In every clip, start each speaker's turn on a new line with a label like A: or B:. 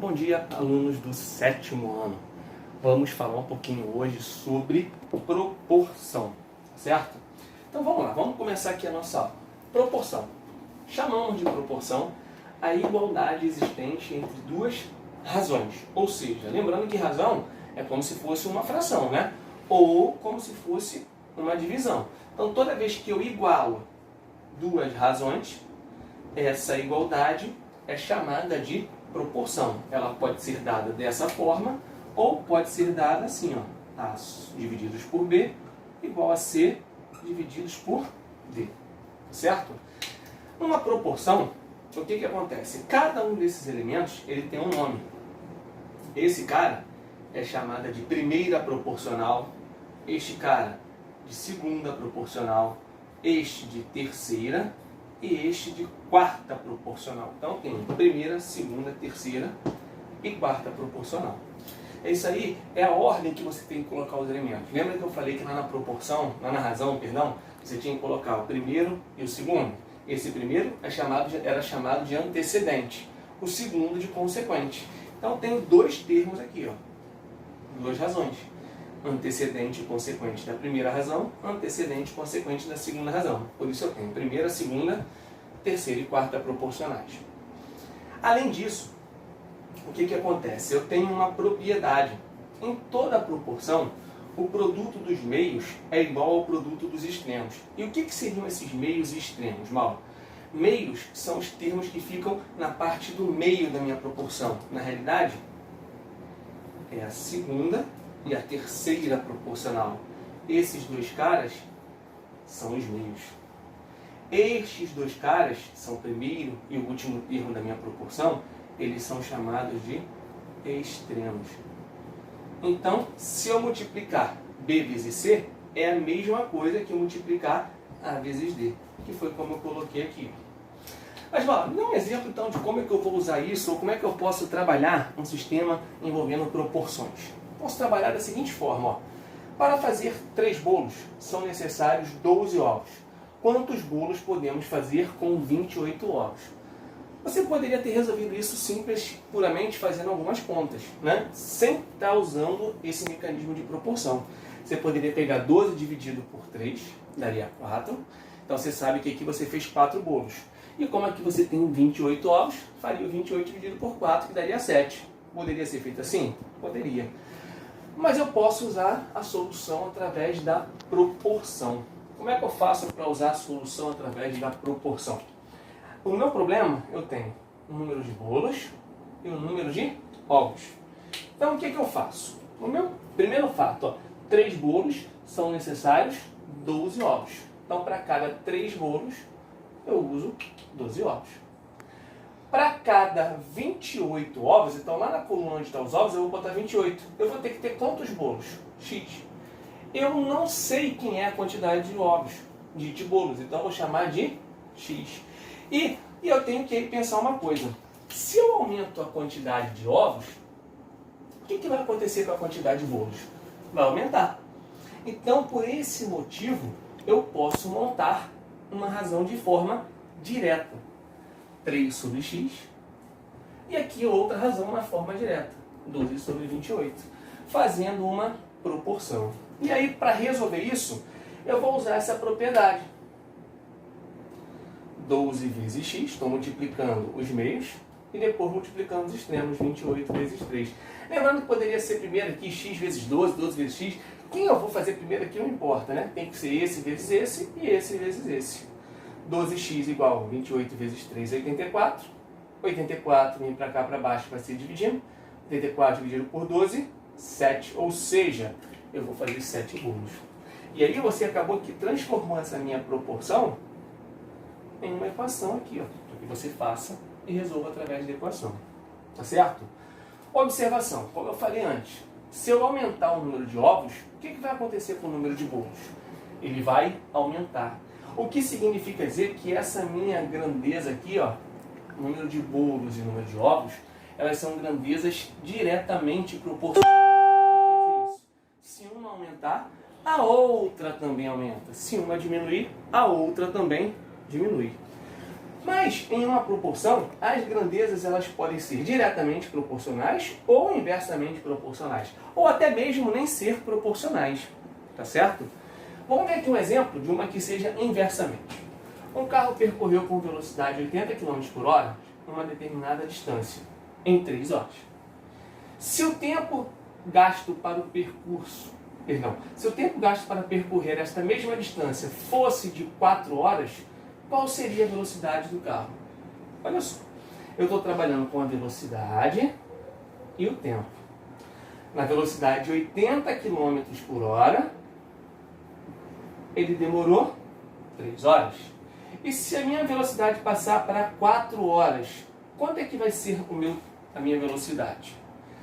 A: Bom dia, alunos do 7º ano. Vamos falar um pouquinho hoje sobre proporção, certo? Então vamos lá, vamos começar aqui a nossa aula. Proporção. Chamamos de proporção a igualdade existente entre duas razões. Ou seja, lembrando que razão é como se fosse uma fração, né? Ou como se fosse uma divisão. Então toda vez que eu igualo duas razões, essa igualdade é chamada de proporção. Ela pode ser dada dessa forma ou pode ser dada assim, ó, A divididos por B igual a C divididos por D, certo? Numa proporção, o que acontece? Cada um desses elementos ele tem um nome. Esse cara é chamada de primeira proporcional, este cara de segunda proporcional, este de terceira e este de quarta proporcional. Então tem primeira, segunda, terceira e quarta proporcional. Isso aí é a ordem que você tem que colocar os elementos. Lembra que eu falei que lá na proporção, lá na razão, perdão, você tinha que colocar o primeiro e o segundo? Esse primeiro era chamado de antecedente, o segundo de consequente. Então tem dois termos aqui, ó, duas razões. Antecedente e consequente da primeira razão, antecedente e consequente da segunda razão. Por isso eu tenho primeira, segunda, terceira e quarta proporcionais. Além disso, o que acontece? Eu tenho uma propriedade. Em toda proporção, o produto dos meios é igual ao produto dos extremos. E o que seriam esses meios e extremos, Mauro? Meios são os termos que ficam na parte do meio da minha proporção. Na realidade, é a segunda e a terceira proporcional. Esses dois caras são os meios. Estes dois caras são o primeiro e o último termo da minha proporção, eles são chamados de extremos. Então, se eu multiplicar B vezes C, é a mesma coisa que multiplicar A vezes D, que foi como eu coloquei aqui. Mas, vamos dar um exemplo então de como é que eu vou usar isso, ou como é que eu posso trabalhar um sistema envolvendo proporções. Posso trabalhar da seguinte forma, ó. Para fazer 3 bolos, são necessários 12 ovos. Quantos bolos podemos fazer com 28 ovos? Você poderia ter resolvido isso simples, puramente fazendo algumas contas, né? Sem estar usando esse mecanismo de proporção. Você poderia pegar 12 dividido por 3, daria 4. Então você sabe que aqui você fez 4 bolos. E como aqui você tem 28 ovos, faria o 28 dividido por 4, que daria 7. Poderia ser feito assim? Poderia. Mas eu posso usar a solução através da proporção. Como é que eu faço para usar a solução através da proporção? O meu problema, eu tenho um número de bolos e um número de ovos. Então, o que eu faço? O meu primeiro fato, ó, 3 bolos são necessários 12 ovos. Então, para cada 3 bolos, eu uso 12 ovos. Para cada 28 ovos, então lá na coluna onde estão os ovos, eu vou botar 28. Eu vou ter que ter quantos bolos? X. Eu não sei quem é a quantidade de ovos, de bolos, então eu vou chamar de X. E eu tenho que pensar uma coisa. Se eu aumento a quantidade de ovos, o que vai acontecer com a quantidade de bolos? Vai aumentar. Então, por esse motivo, eu posso montar uma razão de forma direta. 3 sobre x. E aqui outra razão na forma direta. 12 sobre 28. Fazendo uma proporção. E aí, para resolver isso, eu vou usar essa propriedade. 12 vezes x, estou multiplicando os meios, e depois multiplicando os extremos, 28 vezes 3. Lembrando que poderia ser primeiro aqui x vezes 12, 12 vezes x. Quem eu vou fazer primeiro aqui não importa, né? Tem que ser esse vezes esse e esse vezes esse. 12x igual a 28 vezes 3 é 84. 84 vem para cá para baixo, vai ser dividindo. 84 dividido por 12, 7. Ou seja, eu vou fazer 7 bolos. E aí você acabou que transformou essa minha proporção em uma equação aqui, ó, para que você faça e resolva através da equação. Tá certo? Observação, como eu falei antes, se eu aumentar o número de ovos, o que vai acontecer com o número de bolos? Ele vai aumentar. O que significa dizer que essa minha grandeza aqui, ó, número de bolos e número de ovos, elas são grandezas diretamente proporcionais. O que quer dizer isso? Se uma aumentar, a outra também aumenta. Se uma diminuir, a outra também diminui. Mas, em uma proporção, as grandezas elas podem ser diretamente proporcionais ou inversamente proporcionais. Ou até mesmo nem ser proporcionais. Tá certo? Vamos ver aqui um exemplo de uma que seja inversamente. Um carro percorreu com velocidade 80 km por hora uma determinada distância, em 3 horas. Se o tempo gasto para percorrer esta mesma distância fosse de 4 horas, qual seria a velocidade do carro? Olha só, eu estou trabalhando com a velocidade e o tempo. Na velocidade de 80 km por hora, ele demorou 3 horas. E se a minha velocidade passar para 4 horas, quanto é que vai ser a minha velocidade?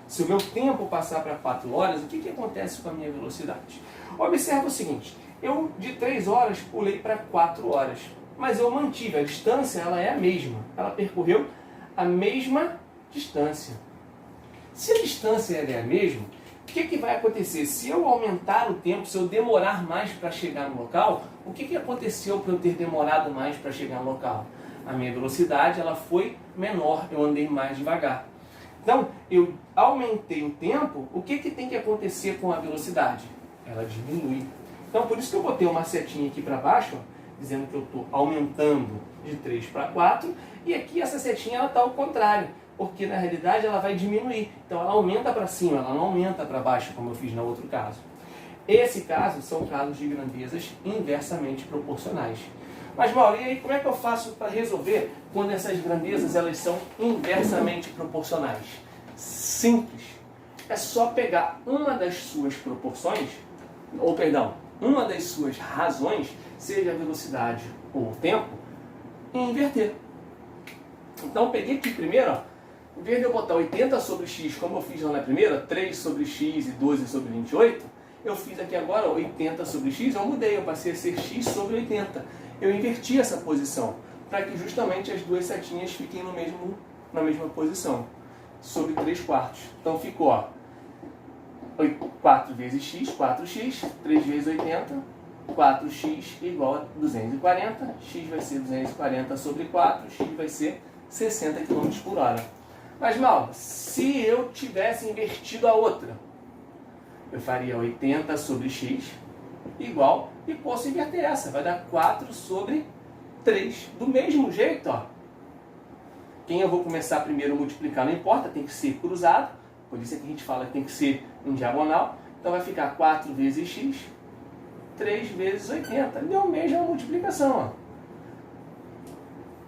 A: Se o meu tempo passar para 4 horas, o que acontece com a minha velocidade? Observa o seguinte, eu de 3 horas pulei para 4 horas, mas eu mantive, a distância ela é a mesma, ela percorreu a mesma distância. Se a distância ela é a mesma, o que vai acontecer? Se eu aumentar o tempo, se eu demorar mais para chegar no local, o que aconteceu para eu ter demorado mais para chegar no local? A minha velocidade ela foi menor, eu andei mais devagar. Então, eu aumentei o tempo, o que tem que acontecer com a velocidade? Ela diminui. Então, por isso que eu botei uma setinha aqui para baixo, ó, dizendo que eu estou aumentando de 3 para 4, e aqui essa setinha está ao contrário, porque na realidade ela vai diminuir. Então ela aumenta para cima, ela não aumenta para baixo, como eu fiz no outro caso. Esse caso são casos de grandezas inversamente proporcionais. Mas Mauro, e aí como é que eu faço para resolver quando essas grandezas elas são inversamente proporcionais? Simples. É só pegar uma das suas proporções, uma das suas razões, seja a velocidade ou o tempo, e inverter. Então eu peguei aqui primeiro, ó, em vez de eu botar 80 sobre x, como eu fiz lá na primeira, 3 sobre x e 12 sobre 28, eu fiz aqui agora 80 sobre x, eu mudei, eu passei a ser x sobre 80. Eu inverti essa posição, para que justamente as duas setinhas fiquem na mesma posição, sobre 3 quartos. Então ficou, ó, 4 vezes x, 4x, 3 vezes 80, 4x igual a 240, x vai ser 240 sobre 4, x vai ser 60 km por hora. Mas, Mauro, se eu tivesse invertido a outra, eu faria 80 sobre x igual, e posso inverter essa, vai dar 4 sobre 3. Do mesmo jeito, ó, quem eu vou começar primeiro a multiplicar não importa, tem que ser cruzado, por isso é que a gente fala que tem que ser em diagonal, então vai ficar 4 vezes x, 3 vezes 80, deu a mesma multiplicação, ó.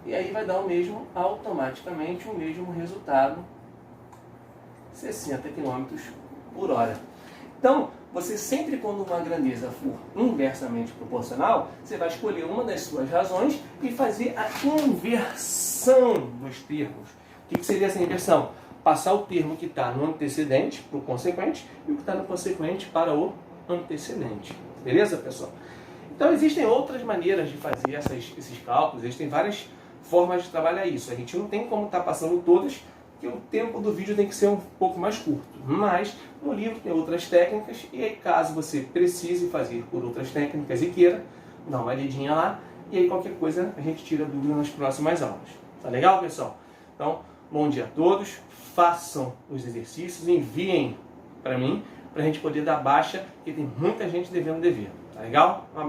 A: E aí vai dar automaticamente o mesmo resultado, 60 km por hora. Então, você sempre quando uma grandeza for inversamente proporcional, você vai escolher uma das suas razões e fazer a inversão dos termos. O que seria essa inversão? Passar o termo que está no antecedente para o consequente e o que está no consequente para o antecedente. Beleza, pessoal? Então, existem outras maneiras de fazer esses cálculos, existem várias formas de trabalhar isso. A gente não tem como estar passando todas, porque o tempo do vídeo tem que ser um pouco mais curto. Mas no livro tem outras técnicas, e aí caso você precise fazer por outras técnicas e queira, dá uma lidinha lá, e aí qualquer coisa a gente tira dúvida nas próximas aulas. Tá legal, pessoal? Então, bom dia a todos, façam os exercícios, enviem para mim, para a gente poder dar baixa, porque tem muita gente devendo dever. Tá legal? Um abraço.